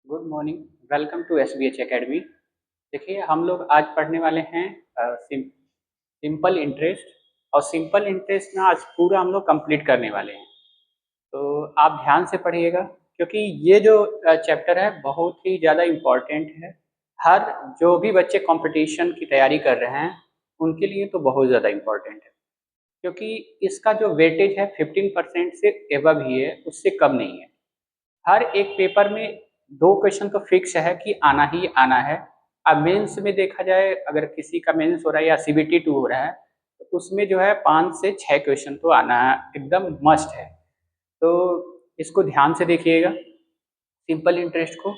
Good morning. Welcome to SBH academy. देखिए, हम लोग आज पढ़ने वाले हैं सिंपल इंटरेस्ट। और सिंपल इंटरेस्ट में आज पूरा हम लोग कंप्लीट करने वाले हैं, तो आप ध्यान से पढ़िएगा क्योंकि ये जो चैप्टर है बहुत ही ज़्यादा इम्पॉर्टेंट है। हर जो भी बच्चे कंपटीशन की तैयारी कर रहे हैं उनके लिए तो बहुत ज़्यादा इम्पॉर्टेंट है, क्योंकि इसका जो वेटेज है 15% से एबव ही है, उससे कम नहीं है। हर एक पेपर में 2 क्वेश्चन तो फिक्स है कि आना ही आना है। अब मेंस में देखा जाए, अगर किसी का मेंस हो रहा है या सीबीटी 2 हो रहा है, तो उसमें जो है 5 से 6 क्वेश्चन तो आना एकदम मस्ट है। तो इसको ध्यान से देखिएगा, सिंपल इंटरेस्ट को,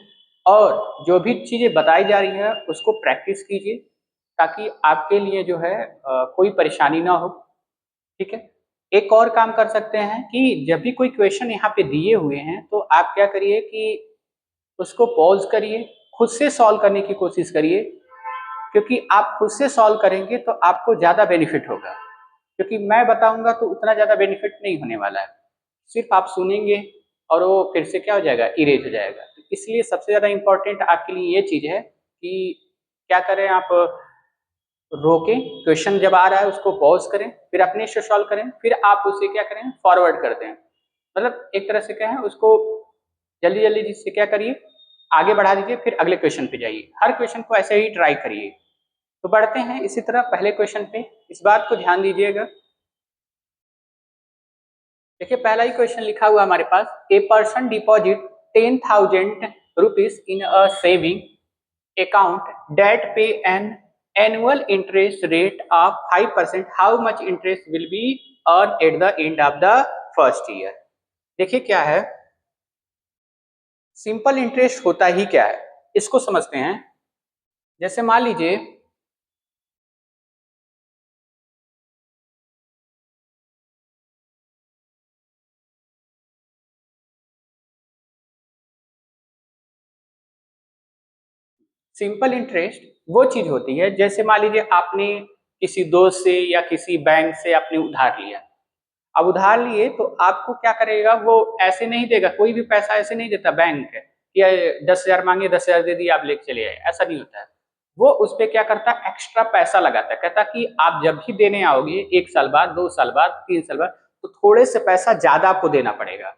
और जो भी चीज़ें बताई जा रही है उसको प्रैक्टिस कीजिए ताकि आपके लिए जो है कोई परेशानी ना हो। ठीक है। एक और काम कर सकते हैं कि जब भी कोई क्वेश्चन यहाँ पे दिए हुए हैं तो आप क्या करिए कि उसको पॉज करिए, खुद से सॉल्व करने की कोशिश करिए, क्योंकि आप खुद से सॉल्व करेंगे तो आपको ज़्यादा बेनिफिट होगा, क्योंकि मैं बताऊंगा तो उतना ज़्यादा बेनिफिट नहीं होने वाला है। सिर्फ आप सुनेंगे और वो फिर से क्या हो जाएगा, इरेज हो जाएगा। तो इसलिए सबसे ज़्यादा इम्पोर्टेंट आपके लिए ये चीज़ है कि क्या करें, आप रोकें, क्वेश्चन जब आ रहा है उसको पॉज करें, फिर अपने से सॉल्व करें, फिर आप उसे क्या करें, फॉरवर्ड कर दें। मतलब एक तरह से क्या है, उसको जल्दी जल्दी जिससे क्या करिए, आगे बढ़ा दीजिए, फिर अगले क्वेश्चन पे जाइए। हर क्वेश्चन को ऐसे ही ट्राई करिए। तो बढ़ते हैं इसी तरह पहले क्वेश्चन पे, इस बात को ध्यान दीजिएगा। देखिए, पहला ही क्वेश्चन लिखा हुआ हमारे पास, a person deposit 10,000 rupees in a saving account that pay an annual interest rate of 5%. How much interest will be earned at the end of the first year? देखिए क्या है, सिंपल इंटरेस्ट होता ही क्या है इसको समझते हैं। जैसे मान लीजिए सिंपल इंटरेस्ट वो चीज होती है, जैसे मान लीजिए आपने किसी दोस्त से या किसी बैंक से आपने उधार लिया। अब उधार लिए तो आपको क्या करेगा, वो ऐसे नहीं देगा, कोई भी पैसा ऐसे नहीं देता बैंक कि 10,000 मांगे 10,000 दे दिए आप लेके चले आए, ऐसा नहीं होता है। वो उस पर क्या करता है, एक्स्ट्रा पैसा लगाता है, कहता कि आप जब भी देने आओगे 1 साल बाद, 2 साल बाद, 3 साल बाद, तो थोड़े से पैसा ज्यादा आपको देना पड़ेगा।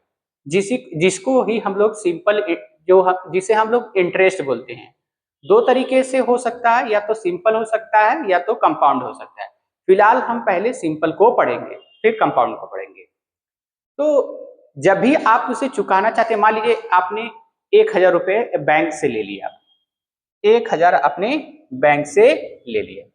जिसको ही हम लोग सिंपल, जिसे हम लोग इंटरेस्ट बोलते हैं। 2 तरीके से हो सकता है, या तो सिंपल हो सकता है या तो कंपाउंड हो सकता है। फिलहाल हम पहले सिंपल को पढ़ेंगे, फिर कंपाउंड को पढ़ेंगे। तो जब भी आप उसे चुकाना चाहते हैं, मान लीजिए आपने 1,000 रुपए बैंक से ले लिया, 1,000 अपने बैंक से ले लिया,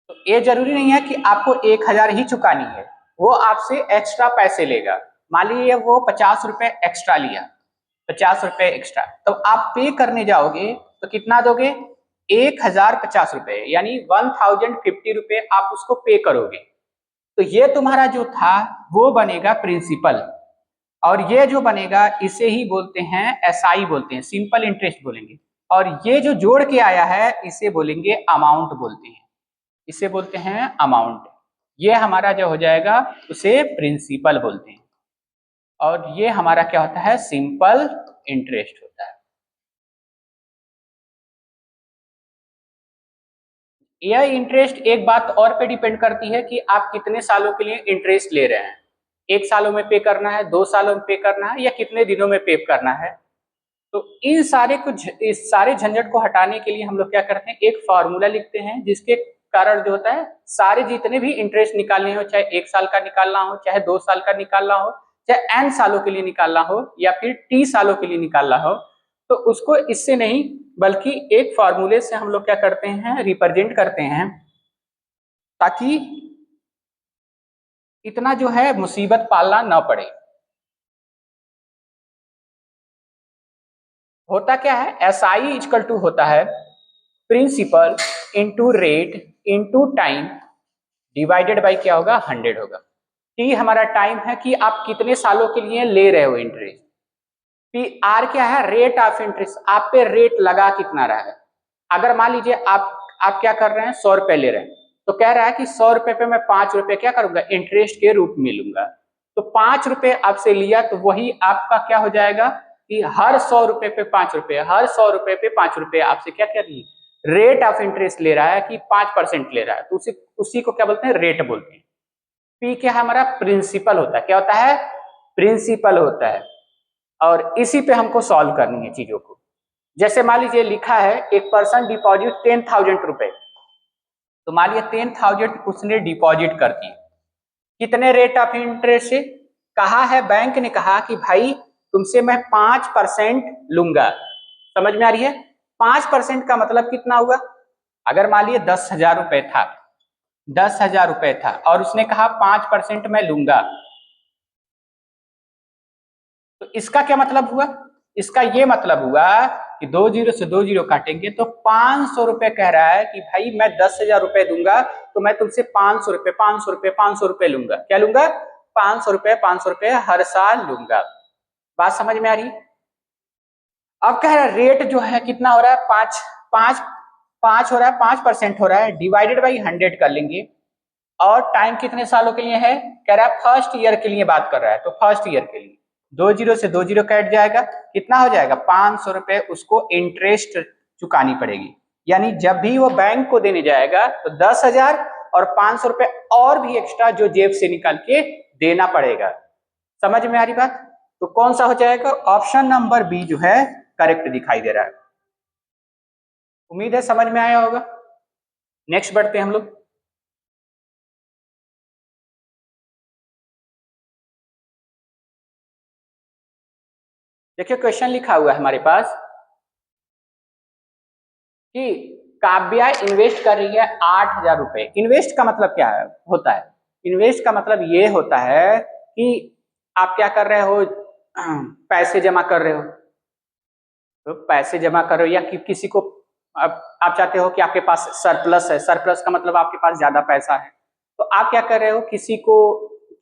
तो ये जरूरी नहीं है कि आपको 1,000 ही चुकानी है, वो आपसे एक्स्ट्रा पैसे लेगा। मान लीजिए वो 50 रुपए एक्स्ट्रा लिया, 50 रुपए एक्स्ट्रा, तो आप पे करने जाओगे तो कितना दोगे, 1,050 रुपए, यानी 1,050 रुपए आप उसको पे करोगे। तो ये तुम्हारा जो था वो बनेगा प्रिंसिपल, और ये जो बनेगा इसे ही बोलते हैं एसआई बोलते हैं, सिंपल इंटरेस्ट बोलेंगे। और ये जो जोड़ के आया है इसे बोलेंगे अमाउंट बोलते हैं, इसे बोलते हैं अमाउंट। ये हमारा जो हो जाएगा उसे प्रिंसिपल बोलते हैं, और ये हमारा क्या होता है, सिंपल इंटरेस्ट होता है। यह इंटरेस्ट एक बात और पे डिपेंड करती है कि आप कितने सालों के लिए इंटरेस्ट ले रहे हैं। 1 सालों में पे करना है, 2 सालों में पे करना है, या कितने दिनों में पे करना है। तो इन सारे इस सारे झंझट को हटाने के लिए हम लोग क्या करते हैं, एक फॉर्मूला लिखते हैं, जिसके कारण जो होता है सारे जितने भी इंटरेस्ट निकालने हो, चाहे 1 साल का निकालना हो, चाहे 2 साल का निकालना हो, चाहे एन सालों के लिए निकालना हो, या फिर टी सालों के लिए निकालना हो, तो उसको इससे नहीं बल्कि एक फॉर्मूले से हम लोग क्या करते हैं, रिप्रेजेंट करते हैं, ताकि इतना जो है मुसीबत पालना न पड़े। होता क्या है, एस आई इजकल टू होता है principal into rate into time divided by क्या होगा, 100 होगा। टी हमारा टाइम है कि आप कितने सालों के लिए ले रहे हो इंटरेस्ट। पी आर क्या है, रेट ऑफ इंटरेस्ट, आप पे रेट लगा कितना रहा है। अगर मान लीजिए आप क्या कर रहे हैं, 100 रुपए ले रहे हैं, तो कह रहा है कि 100 रुपए पे मैं 5 रुपए क्या करूंगा, इंटरेस्ट के रूप में लूंगा। तो 5 रुपए आपसे लिया तो वही आपका क्या हो जाएगा कि हर 100 रुपए पे 5 रुपए, हर 100 रुपए पे 5 रुपए आपसे क्या कर रही रेट ऑफ इंटरेस्ट ले रहा है कि 5% ले रहा है, तो उसी को क्या बोलते हैं, रेट बोलते हैं। पी क्या हमारा प्रिंसिपल होता है, क्या होता है, प्रिंसिपल होता है। और इसी पे हमको सॉल्व करनी है चीजों को। जैसे मान लीजिए लिखा है एक पर्सन डिपॉजिट 10,000 रुपए, तो मान लीजिए 10,000 उसने डिपॉजिट कर दी, कितने रेट ऑफ इंटरेस्ट से कहा है, बैंक ने कहा कि भाई तुमसे मैं 5% लूंगा। समझ में आ रही है, 5% का मतलब कितना हुआ, अगर मान लीजिए 10,000 रुपए था, 10,000 रुपए था और उसने कहा 5% मैं लूंगा, तो इसका क्या मतलब हुआ, इसका ये मतलब हुआ कि 2 जीरो से 2 जीरो काटेंगे तो 500 रुपए कह रहा है कि भाई मैं 10,000 रुपए दूंगा तो मैं तुमसे 500 रुपए 500 रुपए 500 रुपए लूंगा। क्या लूंगा, 500 रुपए हर साल लूंगा। बात समझ में आ रही। अब कह रहा है रेट जो है कितना हो रहा है, 5 हो रहा है, 5% हो रहा है, डिवाइडेड बाई 100 कर लेंगे। और टाइम कितने सालों के लिए है, कह रहा है फर्स्ट ईयर के लिए बात कर रहा है, तो फर्स्ट ईयर के लिए 2 जीरो से 2 जीरो कट जाएगा, कितना हो जाएगा, 500 रुपए उसको इंटरेस्ट चुकानी पड़ेगी। यानी जब भी वो बैंक को देने जाएगा तो 10,000 और 500 रुपए और भी एक्स्ट्रा जो जेब से निकाल के देना पड़ेगा। समझ में आ रही बात, तो कौन सा हो जाएगा, ऑप्शन नंबर बी जो है करेक्ट दिखाई दे रहा है। उम्मीद है समझ में आया होगा। नेक्स्ट बढ़ते हैं हम लोग। देखिए क्वेश्चन लिखा हुआ है हमारे पास कि काव्या इन्वेस्ट कर रही है 8,000 रुपए। इन्वेस्ट का मतलब क्या है, होता है, इन्वेस्ट का मतलब ये होता है कि आप क्या कर रहे हो, पैसे जमा कर रहे हो, तो पैसे जमा कर रहे हो या किसी को आप चाहते हो कि आपके पास सरप्लस है, सरप्लस का मतलब आपके पास ज्यादा पैसा है, तो आप क्या कर रहे हो,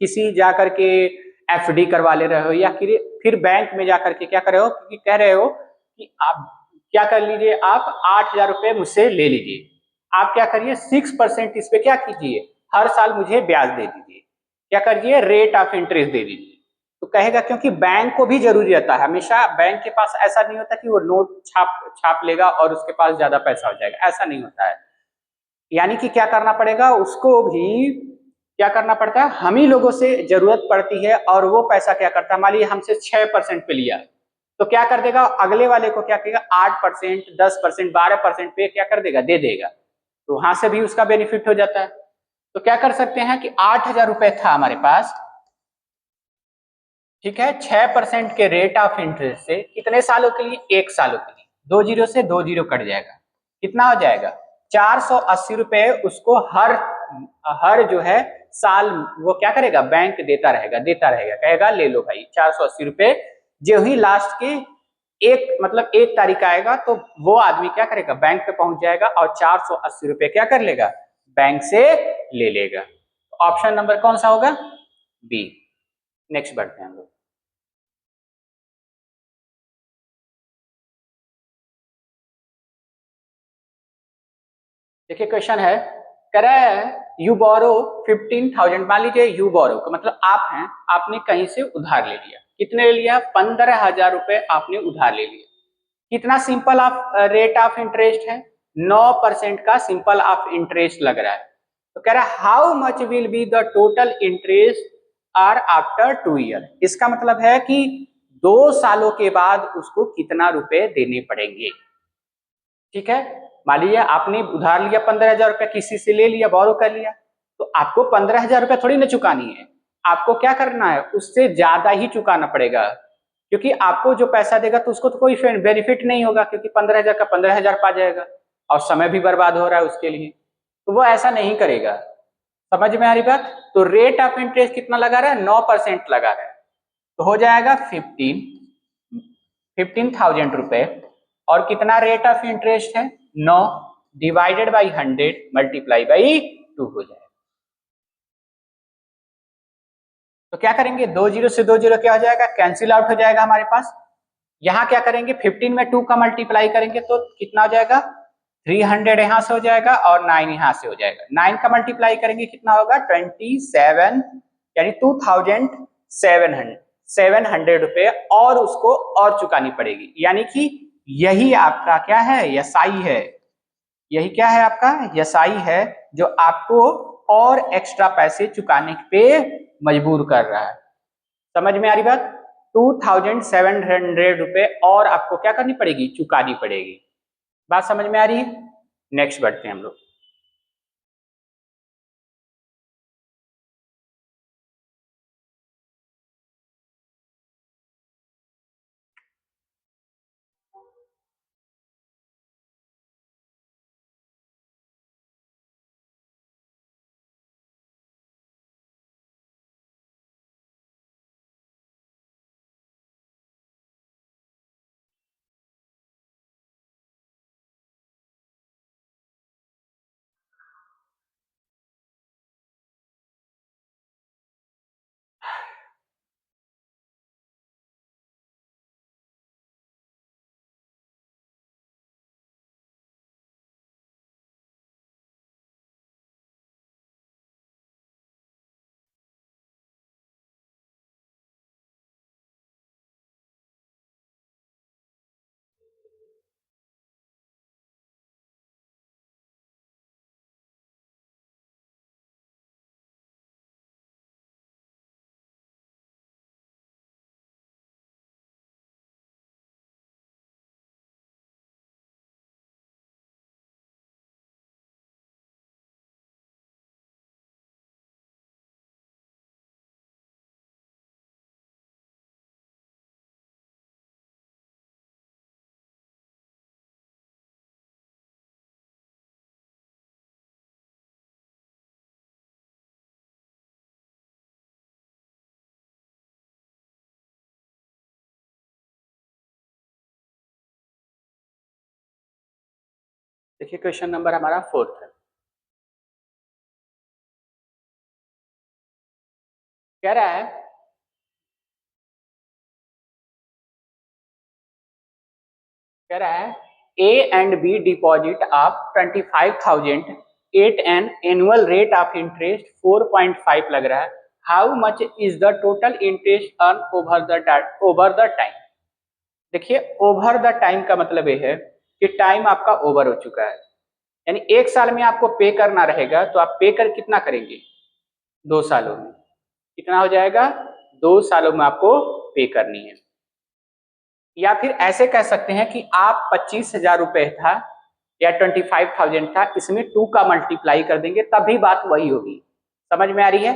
किसी जा करके एफडी करवा ले रहे हो या फिर बैंक में जा करके क्या कर रहे हो, कि कह रहे हो कि आप क्या कर लीजिए, आप 8,000 रुपए मुझसे ले लीजिए, आप क्या करिए 6% इस पे क्या कीजिए, हर साल मुझे ब्याज दे दीजिए, क्या करिए रेट ऑफ इंटरेस्ट दे दीजिए। तो कहेगा क्योंकि बैंक को भी जरूरी रहता है, हमेशा बैंक के पास ऐसा नहीं होता कि वो नोट छाप लेगा और उसके पास ज्यादा पैसा हो जाएगा, ऐसा नहीं होता है। यानी कि क्या करना पड़ेगा, उसको भी क्या करना पड़ता है, हम ही लोगों से जरूरत पड़ती है और वो पैसा क्या करता है, मान लीजिए हमसे 6% पे लिया तो क्या कर देगा, अगले वाले को क्या करेगा 8%, 10%, 12% पे क्या कर देगा, दे देगा, तो वहां से भी उसका बेनिफिट हो जाता है। तो क्या कर सकते हैं कि 8,000 रुपए था हमारे पास, ठीक है, 6% के रेट ऑफ इंटरेस्ट से कितने सालों के लिए, 1 सालों के लिए, 2 जीरो से 2 जीरो कट जाएगा, कितना हो जाएगा 480 रुपए उसको हर जो है साल वो क्या करेगा, बैंक देता रहेगा, कहेगा ले लो भाई 480 रुपए। जो ही लास्ट के मतलब 1 तारीख आएगा तो वो आदमी क्या करेगा, बैंक पे पहुंच जाएगा और 480 रुपए क्या कर लेगा, बैंक से ले लेगा। ऑप्शन नंबर कौन सा होगा, बी। नेक्स्ट बढ़ते हैं हम लोग। देखिए क्वेश्चन है, कह रहा है यू बोरो 15,000, मान लीजिए यू बोरो का मतलब आप हैं, आपने कहीं से उधार ले लिया, कितने ले लिया, 15,000 रुपए आपने उधार ले लिया। कितना simple of rate of interest है, 9% का सिंपल ऑफ इंटरेस्ट लग रहा है। तो कह रहा है how much will be the total interest are after 2 year. इसका मतलब है कि 2 सालों के बाद उसको कितना रुपए देने पड़ेंगे। ठीक है, मान लीजिए आपने उधार लिया 15,000 रुपए, किसी से ले लिया, बोरो कर लिया, तो आपको 15,000 रुपए थोड़ी ना चुकानी है, आपको क्या करना है, उससे ज्यादा ही चुकाना पड़ेगा, क्योंकि आपको जो पैसा देगा तो उसको तो कोई बेनिफिट नहीं होगा, क्योंकि 15,000 का 15,000 पा जाएगा और समय भी बर्बाद हो रहा है उसके लिए, तो वो ऐसा नहीं करेगा। समझ में आ रही बात, तो रेट ऑफ इंटरेस्ट कितना लगा रहा है, 9% लगा रहा है, तो हो जाएगा 15,000 रुपए और कितना रेट ऑफ इंटरेस्ट है 9 डिवाइडेड बाई 100 मल्टीप्लाई बाई 2 हो जाएगा। तो क्या करेंगे, 2 जीरो से 2 जीरो क्या हो जाएगा, कैंसिल आउट हो जाएगा हमारे पास। यहां क्या करेंगे, 15 में 2 का मल्टीप्लाई करेंगे तो कितना हो जाएगा, 300 यहां से हो जाएगा और 9 यहां से हो जाएगा, 9 का मल्टीप्लाई करेंगे कितना होगा 27, यानी 2000 700 रुपए और उसको और चुकानी पड़ेगी, यानी कि यही आपका क्या है, एसआई है। यही क्या है आपका, एसआई है, जो आपको और एक्स्ट्रा पैसे चुकाने पे मजबूर कर रहा है। समझ में आ रही बात? 2700 रुपए और आपको क्या करनी पड़ेगी, चुकानी पड़ेगी। बात समझ में आ रही है? नेक्स्ट बढ़ते हैं हम लोग। देखिए क्वेश्चन नंबर हमारा 4 है। कह रहा है A and B deposit of 25,000 at an annual rate of interest 4.5 लग रहा है। How much is the total interest earn over the time. देखिए ओवर द टाइम का मतलब ये है कि टाइम आपका ओवर हो चुका है, यानी 1 साल में आपको पे करना रहेगा, तो आप पे कर कितना करेंगे, 2 सालों में। कितना हो जाएगा, 2 सालों में आपको पे करनी है। या फिर ऐसे कह सकते हैं कि आप 25,000 रुपए था या 25,000 था, इसमें 2 का मल्टीप्लाई कर देंगे तभी बात वही होगी। समझ में आ रही है?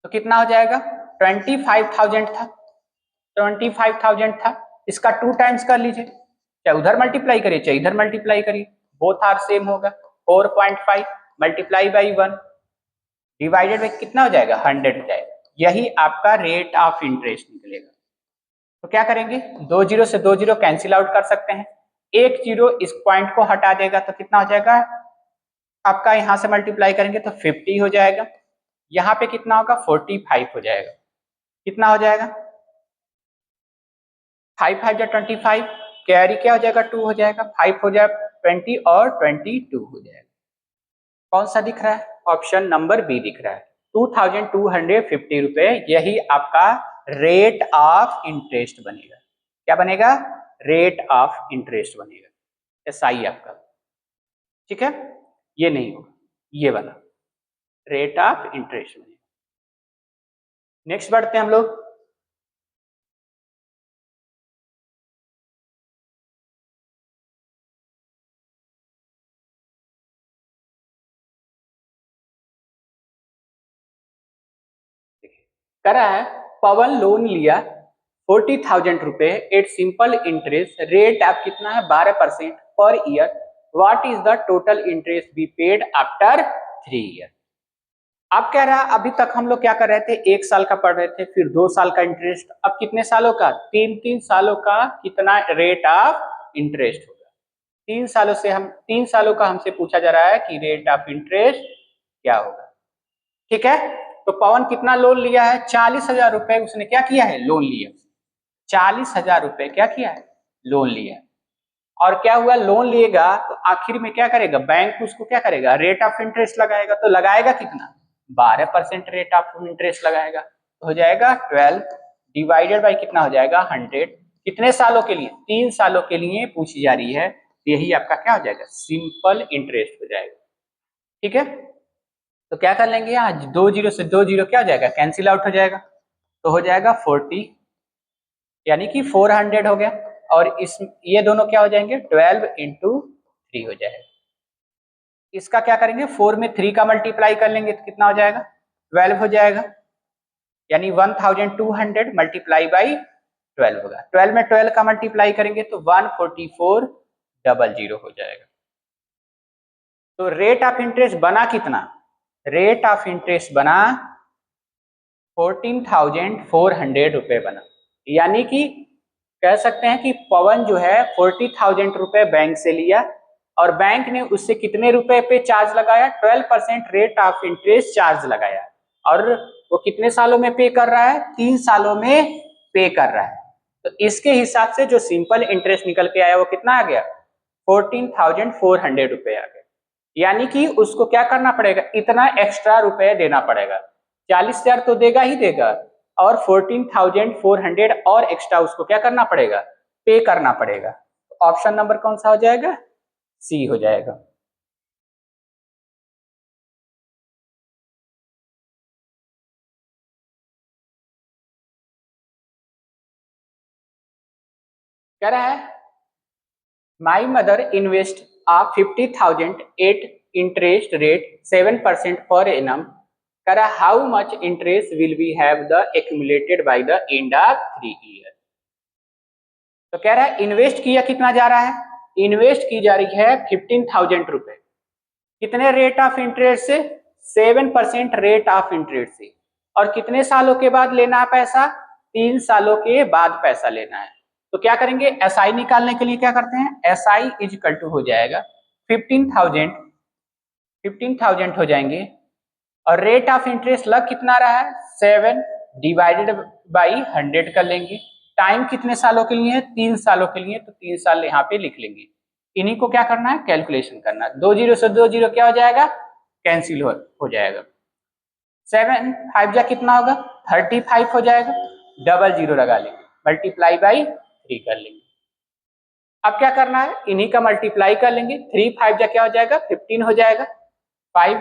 तो कितना हो जाएगा, 25,000 था, 25,000 था, इसका 2 टाइम्स कर लीजिए, चाहे उधर मल्टीप्लाई करिए चाहे इधर मल्टीप्लाई करिए, बोथ आर सेम होगा। 4.5 मल्टीप्लाई बाई 1 डिवाइडेड बाई कितना हो जाएगा, 100 हो जाएगा। यही आपका रेट ऑफ इंटरेस्ट निकलेगा। तो क्या करेंगे, 2 जीरो से 2 जीरो कैंसिल आउट कर सकते हैं, 1 जीरो इस पॉइंट को हटा देगा तो कितना हो जाएगा आपका, यहां से मल्टीप्लाई करेंगे तो 50 हो जाएगा, यहाँ पे कितना होगा 45 हो जाएगा। कितना हो जाएगा, 5 5 जा 25, कैरी क्या हो जाएगा 2 हो जाएगा, 5 हो जाएगा 20 और 22 हो जाएगा। कौन सा दिख रहा है, ऑप्शन नंबर बी दिख रहा है, 2250 रुपए। यही आपका रेट ऑफ इंटरेस्ट बनेगा। क्या बनेगा, रेट ऑफ इंटरेस्ट बनेगा, एसआई आपका। ठीक है, ये नहीं होगा, ये वाला रेट ऑफ इंटरेस्ट बनेगा। नेक्स्ट बढ़ते हैं हम लोग। करा है, पवन लोन लिया 40,000 रुपए एट सिंपल इंटरेस्ट, रेट आप कितना है 12% per year. What is the total interest be paid after 3 year. अब कह रहा है, अभी तक हम लोग क्या कर रहे थे, 1 साल का पढ़ रहे थे, फिर 2 साल का इंटरेस्ट, अब कितने सालों का, 3 सालों का कितना रेट ऑफ इंटरेस्ट होगा। 3 सालों का हमसे पूछा जा रहा है कि रेट ऑफ इंटरेस्ट क्या होगा। ठीक है, तो पवन कितना लोन लिया है, 40,000 रुपए उसने क्या किया है, लोन लिया। 40,000 रुपए क्या किया है, लोन लिया। और क्या हुआ, लोन लिएगा तो आखिर में क्या करेगा, बैंक उसको क्या करेगा, रेट ऑफ इंटरेस्ट लगाएगा। तो लगाएगा कितना, 12% रेट ऑफ इंटरेस्ट लगाएगा। हो जाएगा 12 डिवाइडेड बाई कितना हो जाएगा 100। कितने सालों के लिए? 3 सालों के लिए पूछी जा रही है। यही आपका क्या हो जाएगा? सिंपल इंटरेस्ट हो जाएगा। ठीक है, तो क्या कर लेंगे, आज 2 जीरो से 2 जीरो क्या हो जाएगा? कैंसिल आउट हो जाएगा, तो हो जाएगा 40 यानी कि 400 हो गया। और इस ये दोनों क्या हो जाएंगे? 12 इंटू 3 हो जाएगा। इसका क्या करेंगे? 4 में 3 का मल्टीप्लाई कर लेंगे तो कितना हो जाएगा? 12 हो जाएगा, यानी 1200 मल्टीप्लाई बाई 12 होगा। 12 में 12 का मल्टीप्लाई करेंगे तो 14400 हो जाएगा। तो रेट ऑफ इंटरेस्ट बना कितना? रेट ऑफ इंटरेस्ट बना 14,400 रुपए बना। यानी कि कह सकते हैं कि पवन जो है 40,000 रुपए बैंक से लिया और बैंक ने उससे कितने रुपए पे चार्ज लगाया? 12% रेट ऑफ इंटरेस्ट चार्ज लगाया। और वो कितने सालों में पे कर रहा है? 3 सालों में पे कर रहा है। तो इसके हिसाब से जो सिंपल इंटरेस्ट निकल के आया वो कितना आ गया? 14,400 रुपए आ गया। यानी कि उसको क्या करना पड़ेगा? इतना एक्स्ट्रा रुपए देना पड़ेगा। 40,000 तो देगा ही देगा, और 14,400 और एक्स्ट्रा उसको क्या करना पड़ेगा? पे करना पड़ेगा। ऑप्शन नंबर कौन सा हो जाएगा? सी हो जाएगा। कह रहा है my mother invest a 50,000 at interest rate 7% per annum. कह रहा how much interest will we have the accumulated by the end of 3 year. तो कह रहा है इन्वेस्ट किया कितना जा रहा है? इन्वेस्ट की जा रही है 15,000 रुपए। कितने रेट ऑफ इंटरेस्ट से? 7% रेट ऑफ इंटरेस्ट से। और कितने सालों के बाद लेना है पैसा? 3 सालों के बाद पैसा लेना है। तो क्या करेंगे? एसआई निकालने के लिए क्या करते हैं? एसआई इज इक्वल टू हो जाएगा 15,000 हो जाएंगे, और रेट ऑफ इंटरेस्ट लग कितना रहा है? 7 डिवाइडेड बाई 100 कर लेंगे। टाइम कितने सालों के लिए है? 3 सालों के लिए, तो 3 साल यहाँ पे लिख लेंगे। इन्हीं को क्या करना है? कैलकुलेशन करना है। 2 जीरो से 2 जीरो क्या हो जाएगा? कैंसिल हो जाएगा। 7 5 जा कितना होगा? 35 हो जाएगा। डबल जीरो लगा लेंगे, मल्टीप्लाई बाई 3 कर लेंगे। अब क्या करना है? इन्हीं का मल्टीप्लाई कर लेंगे। 3 5 जा क्या हो जाएगा? 15 हो जाएगा। 5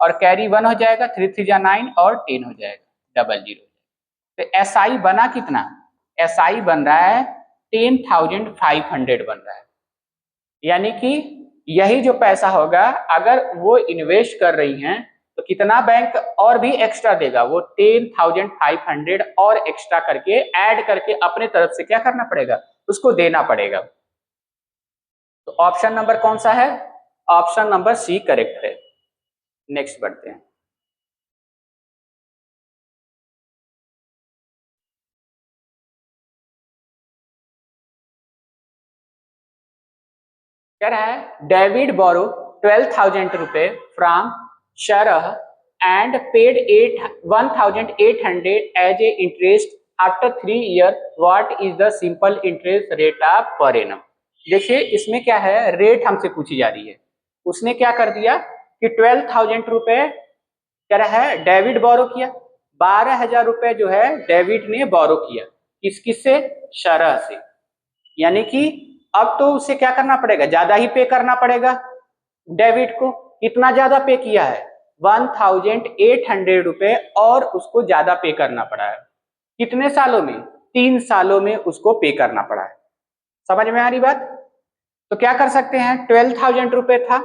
और कैरी 1 हो जाएगा। 3 3 जा 9 और 10 हो जाएगा। Double zero. तो एसआई बना कितना? एसआई बन रहा है 10,500 बन रहा है। यानी कि यही जो पैसा होगा, अगर वो इन्वेस्ट कर रही हैं तो कितना बैंक और भी एक्स्ट्रा देगा? वो 10,500 और एक्स्ट्रा करके ऐड करके अपने तरफ से क्या करना पड़ेगा? उसको देना पड़ेगा। तो ऑप्शन नंबर कौन सा है? ऑप्शन नंबर सी करेक्ट है। नेक्स्ट बढ़ते हैं। कह रहा है डेविड बोरो 12,000 रुपए फ्रॉम शरह and paid 1,800 as a interest after 3 year. What is the simple interest rate of per annum. देखिए इसमें क्या है, रेट हमसे पूछी जा रही है। उसने क्या कर दिया कि 12,000 रुपए कह रहा है डेविड बोरो किया। 12,000 रुपए जो है डेविड ने बोरो किया। किससे? शरह से। यानी कि अब तो उसे क्या करना पड़ेगा? ज्यादा ही पे करना पड़ेगा डेविड को। कितना ज्यादा पे किया है? 1,800 रुपए और उसको ज्यादा पे करना पड़ा है। कितने सालों में? 3 सालों में उसको पे करना पड़ा है। समझ में आ रही बात? तो क्या कर सकते हैं? 12,000 रुपए था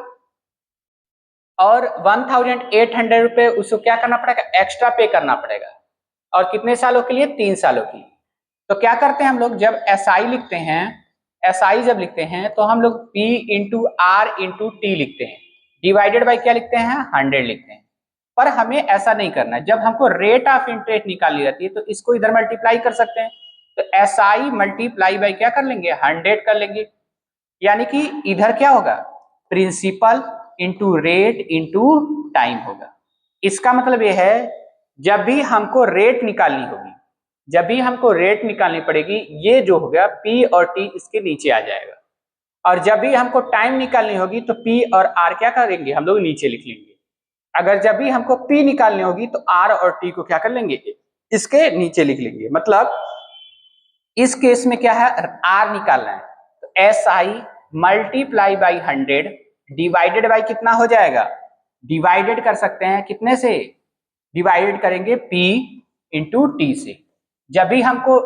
और 1,800 रुपए उसको क्या करना पड़ेगा? एक्स्ट्रा पे करना पड़ेगा। और कितने सालों के लिए? 3 सालों के लिए। तो क्या करते हैं हम लोग, जब एसआई लिखते हैं, एसआई जब लिखते हैं तो हम लोग P into R into T लिखते हैं, डिवाइडेड बाई क्या लिखते हैं? 100 लिखते हैं। पर हमें ऐसा नहीं करना है। जब हमको रेट ऑफ इंटरेस्ट निकालनी रहती है तो इसको इधर मल्टीप्लाई कर सकते हैं। तो एसआई मल्टीप्लाई बाई क्या कर लेंगे? 100 कर लेंगे। यानी कि इधर क्या होगा? Principal into rate into time होगा। इसका मतलब यह है जब भी हमको रेट निकालनी होगी, जब भी हमको रेट निकालनी पड़ेगी, ये जो हो गया P और T इसके नीचे आ जाएगा। और जब भी हमको टाइम निकालनी होगी तो P और R क्या करेंगे? हम लोग नीचे लिख लेंगे। अगर जब भी हमको P निकालनी होगी तो R और T को क्या कर लेंगे? इसके नीचे लिख लेंगे। मतलब इस केस में क्या है, आर निकालना है, तो S I multiply by 100 divided by कितना हो जाएगा, डिवाइडेड कर सकते हैं कितने से, डिवाइडेड करेंगे P इंटू टी से। जब भी हमको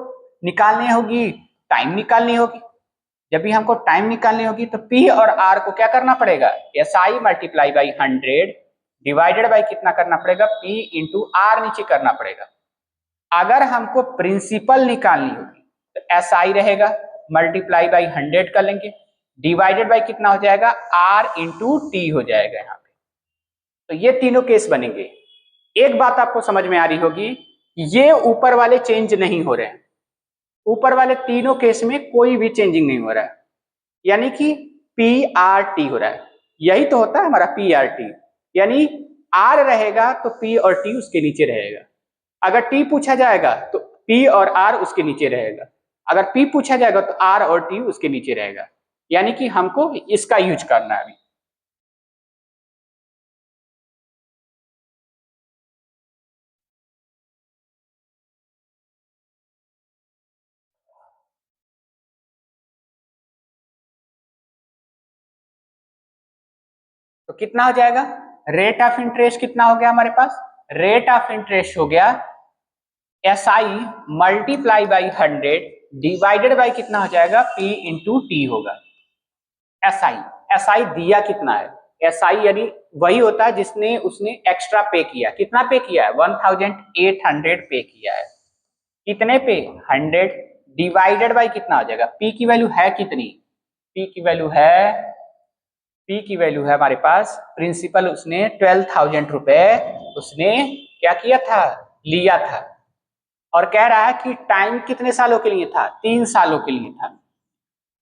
निकालनी होगी टाइम निकालनी होगी, जब भी हमको टाइम निकालनी होगी तो P और R को क्या करना पड़ेगा, SI multiply by 100 divided by कितना करना पड़ेगा, P इंटू R नीचे करना पड़ेगा। अगर हमको प्रिंसिपल निकालनी होगी तो SI रहेगा मल्टीप्लाई बाई 100 कर लेंगे, डिवाइडेड बाई कितना हो जाएगा, R इंटू टी हो जाएगा यहाँ पे। तो ये तीनों केस बनेंगे। एक बात आपको समझ में आ रही होगी, ये ऊपर वाले चेंज नहीं हो रहे हैं, ऊपर वाले तीनों केस में कोई भी चेंजिंग नहीं हो रहा है, यानी कि PRT हो रहा है। यही तो होता है हमारा PRT, यानी R रहेगा तो P और T उसके नीचे रहेगा। अगर T पूछा जाएगा तो P और R उसके नीचे रहेगा, अगर P पूछा जाएगा तो R और T उसके नीचे रहेगा। यानी कि हमको इसका यूज करना है अभी। तो कितना हो जाएगा, रेट ऑफ इंटरेस्ट कितना हो गया हमारे पास, रेट ऑफ इंटरेस्ट हो गया SI multiply by 100 divided by कितना हो जाएगा, P इंटू टी होगा। SI दिया कितना है, SI यानी वही होता है जिसने उसने एक्स्ट्रा पे किया, कितना पे किया है, 1800 पे किया है, कितने पे, 100 डिवाइडेड बाई कितना हो जाएगा, P की वैल्यू है कितनी, P की वैल्यू है हमारे पास, प्रिंसिपल उसने 12,000 रुपए उसने क्या किया था, लिया था, और कह रहा है कि टाइम कितने सालों के लिए था, 3 सालों के लिए था।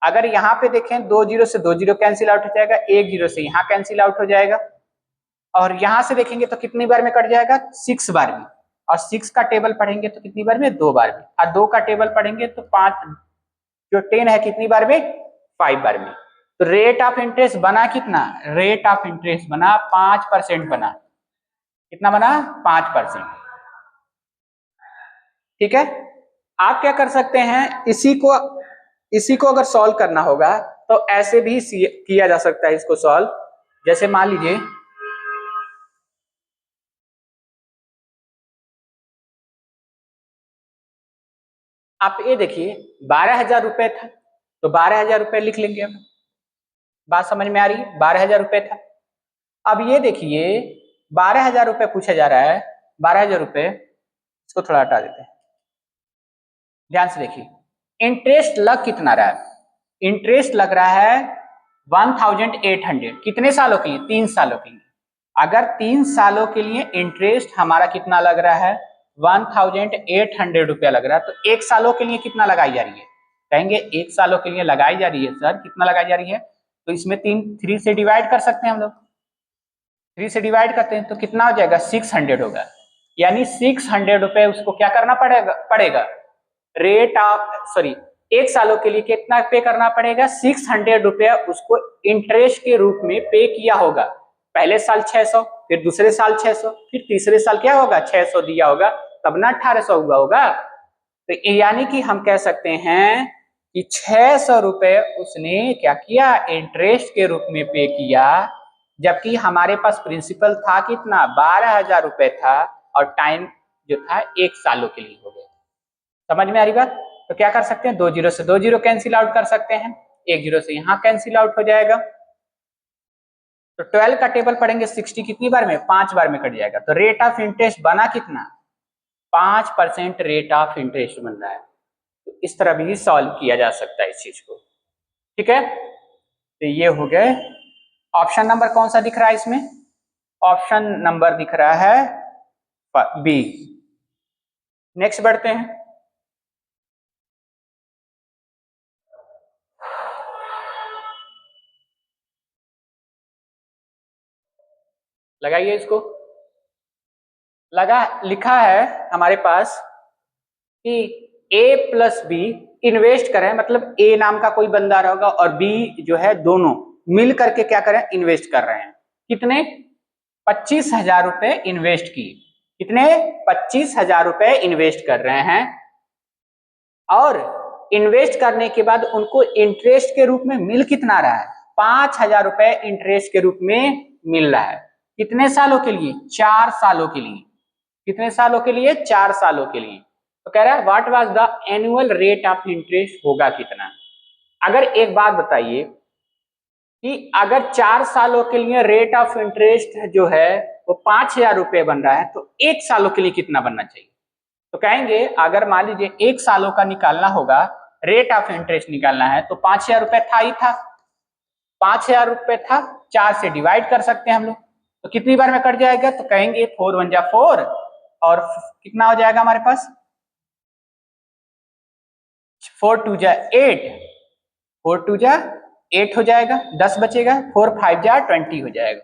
अगर यहाँ पे देखें 2 जीरो से 2 जीरो कैंसिल आउट हो जाएगा, 1 जीरो से यहाँ कैंसिल आउट हो जाएगा, और यहाँ से देखेंगे तो कितनी बार में कट जाएगा, 6 बार में, और 6 का टेबल पढ़ेंगे तो कितनी बार में, 2 बार में, और 2 का टेबल पढ़ेंगे तो 5, जो 10 है कितनी बार में, 5 बार में। तो रेट ऑफ इंटरेस्ट बना कितना, रेट ऑफ इंटरेस्ट बना 5% बना, कितना बना, 5%। ठीक है, आप क्या कर सकते हैं, इसी को अगर सॉल्व करना होगा तो ऐसे भी किया जा सकता है इसको सॉल्व। जैसे मान लीजिए आप ये देखिए 12,000 रुपए था, तो 12,000 रुपए लिख लेंगे हम, बात समझ में आ रही है, 12,000 रुपए था। अब ये देखिए 12,000 रुपए पूछा जा रहा है, 12,000 रुपए, इसको थोड़ा हटा देते हैं, ध्यान से देखिए, इंटरेस्ट लग कितना रहा है, इंटरेस्ट लग रहा है 1,800, कितने सालों के लिए, 3 सालों के लिए। अगर 3 सालों के लिए इंटरेस्ट हमारा कितना लग रहा है, 1,800 रुपया लग रहा है, तो 1 सालों के लिए कितना लगाई जा रही है, कहेंगे 1 सालों के लिए लगाई जा रही है सर, कितना लगाई जा रही है, तो इसमें 3 से डिवाइड कर सकते हैं हम लोग, 3 से डिवाइड करते हैं तो कितना हो जाएगा, 600 होगा। यानी 600 रुपए उसको क्या करना पड़ेगा रेट ऑफ सॉरी 1 सालों के लिए कितना पे करना पड़ेगा, 600 रुपया उसको इंटरेस्ट के रूप में पे किया होगा। पहले साल 600, फिर दूसरे साल 600, फिर तीसरे साल क्या होगा, 600 दिया होगा, तब ना 1,800 हुआ होगा। तो यानी कि हम कह सकते हैं कि 600 रुपए उसने क्या किया, इंटरेस्ट के रूप में पे किया, जबकि हमारे पास प्रिंसिपल था कितना, 12,000 रुपए था, और टाइम जो था 1 सालों के लिए हो गया। समझ में आ रही बात। तो क्या कर सकते हैं, 2 जीरो से 2 जीरो कैंसिल आउट कर सकते हैं, 1 जीरो से यहाँ कैंसिल आउट हो जाएगा। तो 12 का टेबल पढ़ेंगे 60 कितनी बार में, 5 बार में कट जाएगा। तो रेट ऑफ इंटरेस्ट बना कितना, 5% रेट ऑफ इंटरेस्ट बन रहा है। तो इस तरह भी सॉल्व किया जा सकता है इस चीज को। ठीक है, तो ये हो गए। ऑप्शन नंबर कौन सा दिख रहा है इसमें, ऑप्शन नंबर दिख रहा है बी। नेक्स्ट बढ़ते हैं। लगाइए इसको, लिखा है हमारे पास कि A प्लस बी इन्वेस्ट करें, मतलब A नाम का कोई बंदा होगा और B जो है, दोनों मिल करके क्या करें, इन्वेस्ट कर रहे हैं। कितने, 25,000 रुपए इन्वेस्ट किए। कितने 25,000 रुपए इन्वेस्ट कर रहे हैं और इन्वेस्ट करने के बाद उनको इंटरेस्ट के रूप में मिल कितना रहा है 5,000 रुपए इंटरेस्ट के रूप में मिल रहा है। कितने सालों के लिए 4 सालों के लिए। कितने सालों के लिए 4 सालों के लिए। तो कह रहा है what was the annual rate of interest होगा कितना। अगर एक बात बताइए कि अगर 4 सालों के लिए रेट ऑफ इंटरेस्ट जो है वो 5,000 रुपए बन रहा है तो 1 सालों के लिए कितना बनना चाहिए। तो कहेंगे अगर मान लीजिए 1 सालों का निकालना होगा रेट ऑफ इंटरेस्ट निकालना है तो 5,000 रुपए था ही था 5,000 रुपए था 4 से डिवाइड कर सकते हैं हम लोग। तो कितनी बार में कट जाएगा तो कहेंगे 4 1 जा 4 और कितना हो जाएगा हमारे पास 4 2 जा 8 4 2 जा 8 हो जाएगा 10 बचेगा 4 5 जा 20 हो जाएगा।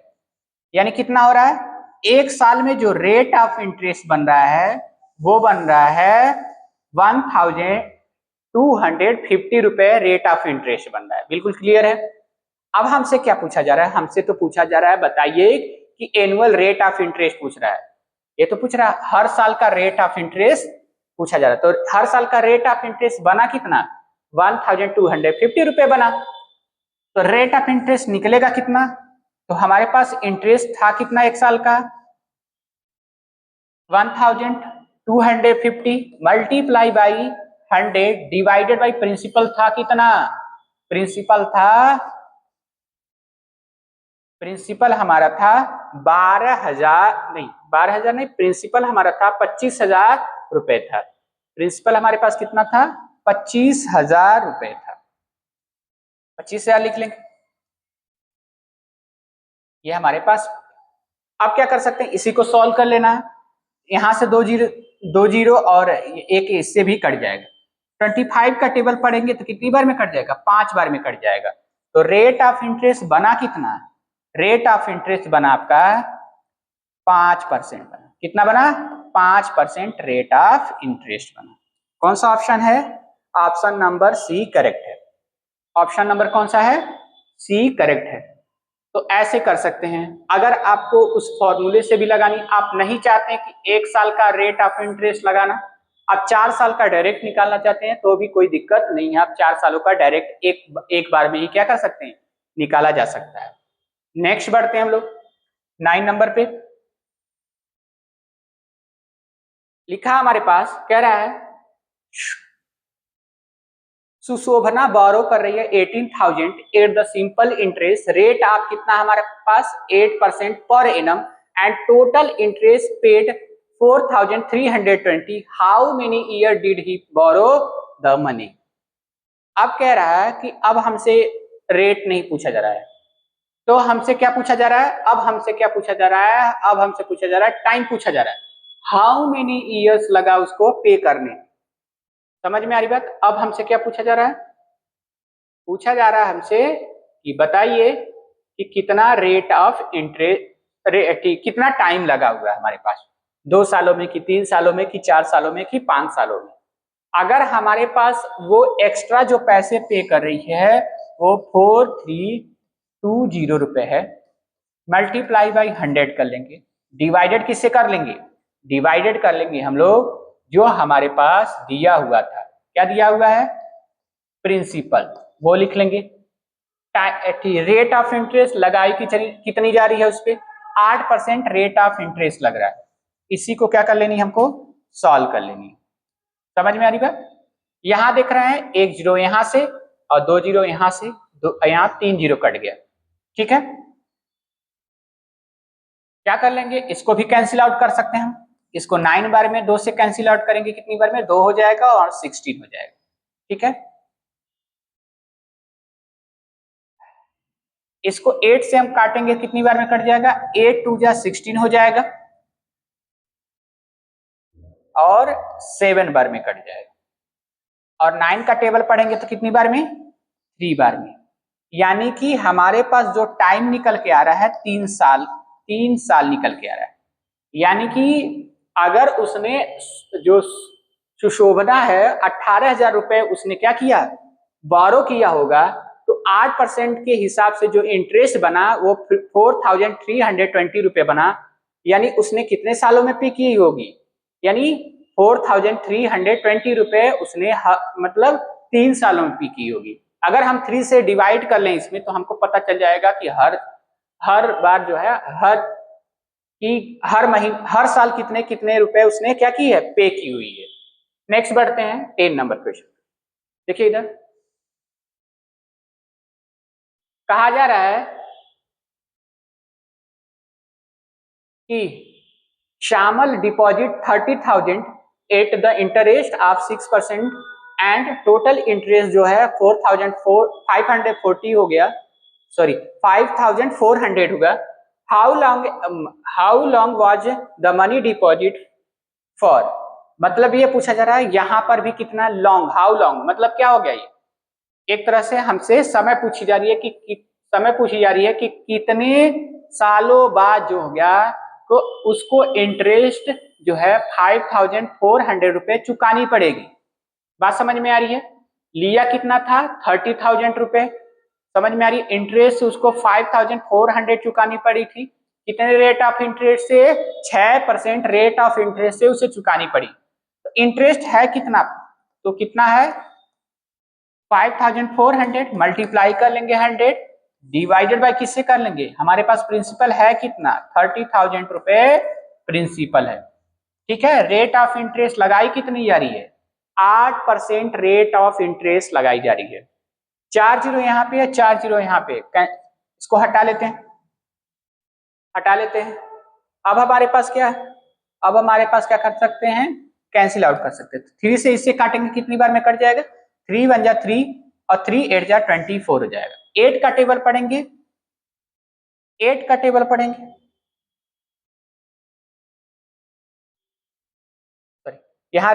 यानी कितना हो रहा है 1 साल में जो रेट ऑफ इंटरेस्ट बन रहा है वो बन रहा है 1,250 रुपए रेट ऑफ इंटरेस्ट बन रहा है। बिल्कुल क्लियर है। अब हमसे क्या पूछा जा रहा है हमसे तो पूछा जा रहा है बताइए कि एनुअल रेट ऑफ इंटरेस्ट पूछ रहा है। ये तो पूछ रहा है हर साल का रेट ऑफ इंटरेस्ट पूछा जा रहा है। तो हर साल का रेट ऑफ इंटरेस्ट बना कितना 1,250 रुपए बना। तो रेट ऑफ इंटरेस्ट निकलेगा कितना। तो हमारे पास इंटरेस्ट था कितना 1 साल का 1,250 multiply by 100 divided by principal था कितना। प्रिंसिपल हमारा था 12,000 नहीं प्रिंसिपल हमारा था 25,000 रुपए था। प्रिंसिपल हमारे पास कितना था 25,000 रुपए था। 25,000 लिख लेंगे ये हमारे पास। अब क्या कर सकते हैं इसी को सॉल्व कर लेना है। यहां से 2 जीरो और एक इससे भी कट जाएगा। 25 का टेबल पढ़ेंगे तो कितनी बार में कट जाएगा 5 बार में कट जाएगा। तो रेट ऑफ इंटरेस्ट बना कितना रेट ऑफ इंटरेस्ट बना आपका 5% बना। कितना बना 5% रेट ऑफ इंटरेस्ट बना। कौन सा ऑप्शन है ऑप्शन नंबर सी करेक्ट है। ऑप्शन नंबर कौन सा है सी करेक्ट है। तो ऐसे कर सकते हैं। अगर आपको उस फॉर्मूले से भी लगानी आप नहीं चाहते कि 1 साल का रेट ऑफ इंटरेस्ट लगाना आप 4 साल का डायरेक्ट निकालना चाहते हैं तो भी कोई दिक्कत नहीं है। आप 4 सालों का डायरेक्ट एक बार में ही क्या कर सकते हैं निकाला जा सकता है। नेक्स्ट बढ़ते हैं हम लोग 9 नंबर पे। लिखा हमारे पास कह रहा है सुशोभना बोरो कर रही है 18,000 at the simple interest rate of कितना हमारे पास 8% per annum and total interest paid 4,320। How many year did he borrow the money. अब कह रहा है कि अब हमसे रेट नहीं पूछा जा रहा है तो हमसे क्या पूछा जा रहा है अब हमसे क्या पूछा जा रहा है अब हमसे पूछा जा रहा है टाइम पूछा जा रहा है। हाउ मेनी ईयर्स लगा उसको पे करने। समझ में आ रही बात। अब हमसे क्या पूछा जा रहा है पूछा जा रहा है हमसे कि बताइए कि कितना रेट ऑफ इंटरेस्ट कितना टाइम लगा हुआ है हमारे पास 2 सालों में कि 3 सालों में कि 4 सालों में कि 5 सालों में। अगर हमारे पास वो एक्स्ट्रा जो पैसे पे कर रही है वो 4,320 रुपए है मल्टीप्लाई बाई 100 कर लेंगे। डिवाइडेड किससे कर लेंगे डिवाइडेड कर लेंगे हम लोग जो हमारे पास दिया हुआ था। क्या दिया हुआ है प्रिंसिपल वो लिख लेंगे। रेट ऑफ इंटरेस्ट लगाई कि कितनी जा रही है उस पर 8% रेट ऑफ इंटरेस्ट लग रहा है। इसी को क्या कर लेनी हमको सॉल्व कर लेनी। समझ में आ रही बात। यहां देख रहे हैं 1 जीरो यहां से और 2 जीरो यहां से यहां 3 जीरो कट गया। ठीक है क्या कर लेंगे इसको भी कैंसिल आउट कर सकते हैं हम। इसको 9 बार में 2 से कैंसिल आउट करेंगे कितनी बार में 2 हो जाएगा और 16 हो जाएगा। ठीक है इसको 8 से हम काटेंगे कितनी बार में कट जाएगा 8 2 जा 16 हो जाएगा और 7 बार में कट जाएगा। और 9 का टेबल पढ़ेंगे तो कितनी बार में 3 बार में। यानी कि हमारे पास जो टाइम निकल के आ रहा है 3 साल निकल के आ रहा है। यानी कि अगर उसने जो सुशोभना है 18,000 रुपए उसने क्या किया बोरो किया होगा तो 8% के हिसाब से जो इंटरेस्ट बना वो 4,320 रुपए बना। यानी उसने कितने सालों में पे की होगी, यानी 4320 रुपए उसने मतलब 3 सालों में पे की होगी। अगर हम 3 से डिवाइड कर लें इसमें तो हमको पता चल जाएगा कि हर बार जो है हर महीने हर साल कितने कितने रुपए उसने क्या की है, पे की हुई है। नेक्स्ट बढ़ते हैं 10 नंबर क्वेश्चन। देखिए इधर कहा जा रहा है कि Shyamal deposit 30,000 at the interest of 6% and total interest जो है 4,540 हो गया, सॉरी 5,400 होगा। How long was the money deposit for, मतलब ये पूछा जा रहा है यहां पर भी कितना लॉन्ग, हाउ लॉन्ग मतलब क्या हो गया, ये एक तरह से हमसे समय पूछी जा रही है कि समय पूछी जा रही है कि कितने सालों बाद जो हो गया तो उसको इंटरेस्ट जो है 5,400 रुपए चुकानी पड़ेगी। बात समझ में आ रही है, लिया कितना था 30,000 रुपए, समझ में आ रही है, इंटरेस्ट उसको 5,400 चुकानी पड़ी थी, कितने रेट ऑफ इंटरेस्ट से, 6% रेट ऑफ इंटरेस्ट से उसे चुकानी पड़ी। तो इंटरेस्ट है कितना, तो कितना है 5,400 मल्टीप्लाई कर लेंगे 100 डिवाइडेड बाय किससे कर लेंगे, हमारे पास प्रिंसिपल है कितना 30,000 रुपए प्रिंसिपल है, ठीक है। रेट ऑफ इंटरेस्ट लगाई कितनी जा रही है 8% रेट ऑफ इंटरेस्ट लगाई जा रही है। 4 जीरो यहाँ पे है, 4 जीरो यहाँ पे, इसको हटा लेते हैं, हटा लेते हैं। अब हमारे पास क्या है, अब हमारे पास क्या कर सकते हैं, कैंसिल आउट कर सकते हैं। 3 से इससे काटेंगे कितनी बार में कट जाएगा, 3 1 जा 3 और 3 8 जा 24 हो जाएगा। 8 का टेबल पढ़ेंगे, 8 का टेबल पढ़ेंगे, यहाँ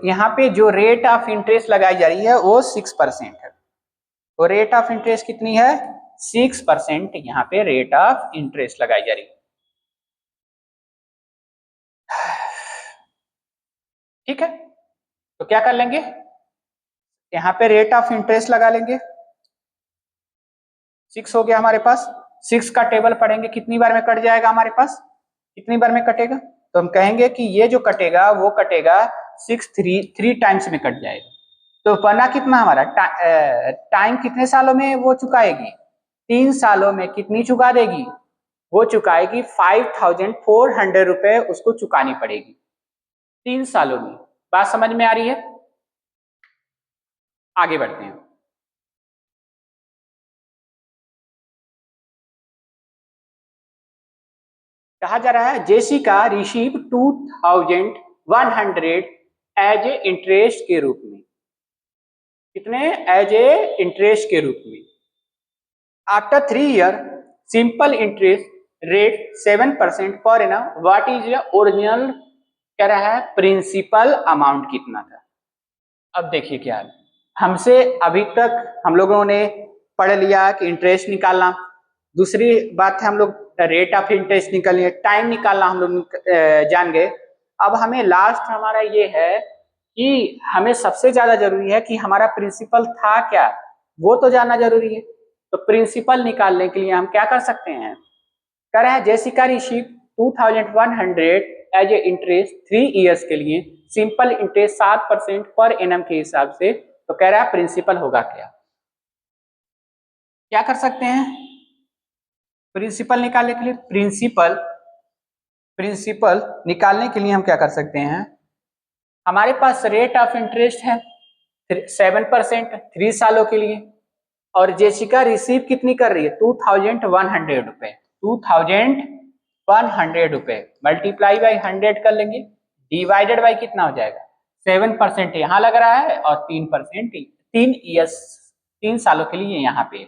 यहाँ पे जो रेट ऑफ इंटरेस्ट लगाई जा रही है वो 6% है, तो रेट ऑफ इंटरेस्ट कितनी है 6% यहाँ पे रेट ऑफ इंटरेस्ट लगाई जा रही है, ठीक है। तो क्या कर लेंगे, यहाँ पे रेट ऑफ इंटरेस्ट लगा लेंगे, 6 हो गया हमारे पास, 6 का टेबल पढ़ेंगे कितनी बार में कट जाएगा हमारे पास, कितनी बार में कटेगा, तो हम कहेंगे कि ये जो कटेगा वो कटेगा 3 टाइम्स में कट जाएगा। तो बना कितना हमारा टाइम कितने सालों में वो चुकाएगी, 3 सालों में कितनी चुका देगी, वो चुकाएगी 5,400 रुपए उसको चुकानी पड़ेगी 3 सालों में। बात समझ में आ रही है, आगे बढ़ते हैं। कहा जा रहा है Jessica receive 2,100 as a interest के रूप में, कितने एज ए इंटरेस्ट के रूप में। After 3 year simple interest rate 7% per annum, what is original, कह रहा है प्रिंसिपल अमाउंट कितना था। अब देखिए क्या है, हमसे अभी तक हम लोगों ने पढ़ लिया कि इंटरेस्ट निकालना, दूसरी बात है हम लोग रेट ऑफ इंटरेस्ट निकाल लिए, टाइम निकालना हम लोग जान गए। अब हमें लास्ट हमारा ये है कि हमें सबसे ज्यादा जरूरी है कि हमारा प्रिंसिपल था क्या, वो तो जानना जरूरी है। तो प्रिंसिपल निकालने के लिए हम क्या कर सकते हैं, कह रहे हैं Jessica receive 2,100 as a interest 3 years के लिए, सिंपल इंटरेस्ट 7% पर एनम के हिसाब से, तो कह रहा है प्रिंसिपल होगा क्या कर सकते हैं प्रिंसिपल निकालने के लिए, प्रिंसिपल निकालने के लिए हम क्या कर सकते हैं, हमारे पास रेट ऑफ इंटरेस्ट है 7% 3 सालों के लिए, और जेसिका रिसीव कितनी कर रही है 2,100 रुपए, 2,100 रुपए मल्टीप्लाई बाई 100 कर लेंगे, डिवाइडेड बाई कितना हो जाएगा 7% यहाँ लग रहा है और 3% 3 सालों के लिए यहाँ पे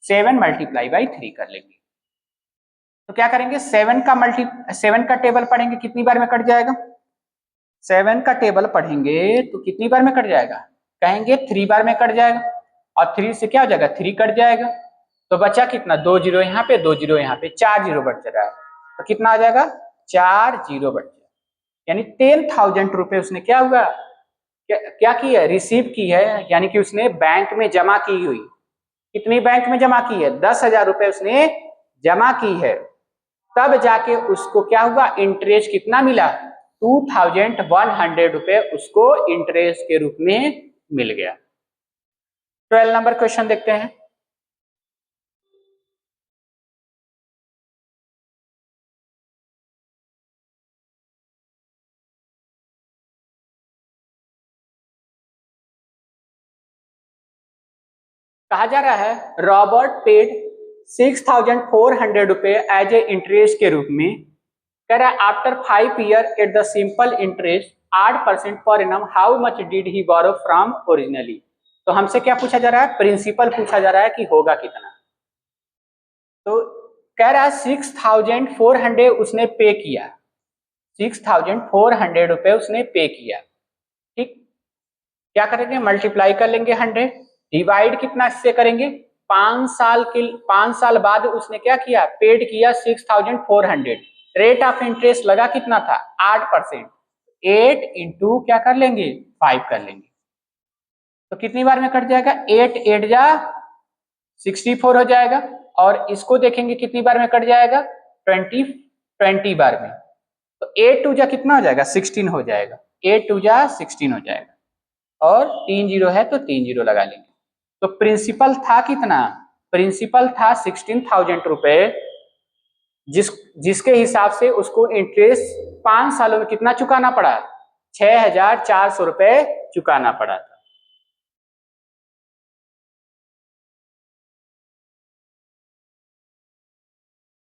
7 मल्टीप्लाई बाई 3 कर लेंगे। तो क्या करेंगे 7 का टेबल पढ़ेंगे कितनी बार में कट जाएगा, 7 का टेबल पढ़ेंगे तो कितनी बार में कट जाएगा, कहेंगे 3 बार में कट जाएगा, और 3 से क्या हो जाएगा 3 कट जाएगा, तो बचा कितना 2 जीरो यहाँ पे 2 जीरो यहाँ पे, 4 जीरो बच रहा है, तो कितना आ जाएगा 4 जीरो बच जाएगा, यानी 10,000 रुपए उसने क्या हुआ क्या की है रिसीव की है, यानी कि उसने बैंक में जमा की हुई, कितनी बैंक में जमा की है 10,000 रुपए उसने जमा की है, तब जाके उसको क्या हुआ, इंटरेस्ट कितना मिला, 2100 रुपए उसको इंटरेस्ट के रूप में मिल गया। 12 नंबर क्वेश्चन देखते हैं। कहा जा रहा है रॉबर्ट पेड 6400 रुपए एज ए इंटरेस्ट के रूप में। कह रहा है after 5 year at the simple interest 8% per annum how much did he borrow from originally. तो हमसे क्या पूछा जा रहा है, प्रिंसिपल पूछा जा रहा है कि होगा कितना। तो कह रहा है 6400 उसने पे किया, 6400 रुपए उसने पे किया। ठीक, क्या करेंगे, मल्टीप्लाई कर लेंगे 100, डिवाइड कितना इससे करेंगे, 5 साल बाद उसने क्या किया, पेड किया 6400। रेट ऑफ इंटरेस्ट लगा कितना था, 8%। 8 इंटू क्या कर लेंगे, 5 कर लेंगे। तो कितनी बार में कट जाएगा, 8 8 जा 64 हो जाएगा। और इसको देखेंगे कितनी बार में कट जाएगा, 20 बार में। तो 8 2 जा कितना हो जाएगा, 16 हो जाएगा। 8 2 जा 16 हो जाएगा। और 3 जीरो है तो 3 जीरो लगा लेंगे। तो प्रिंसिपल था कितना, प्रिंसिपल था 16,000 रुपए, जिसके हिसाब से उसको इंटरेस्ट 5 सालों में कितना चुकाना पड़ा, 6,400 रुपए चुकाना पड़ा।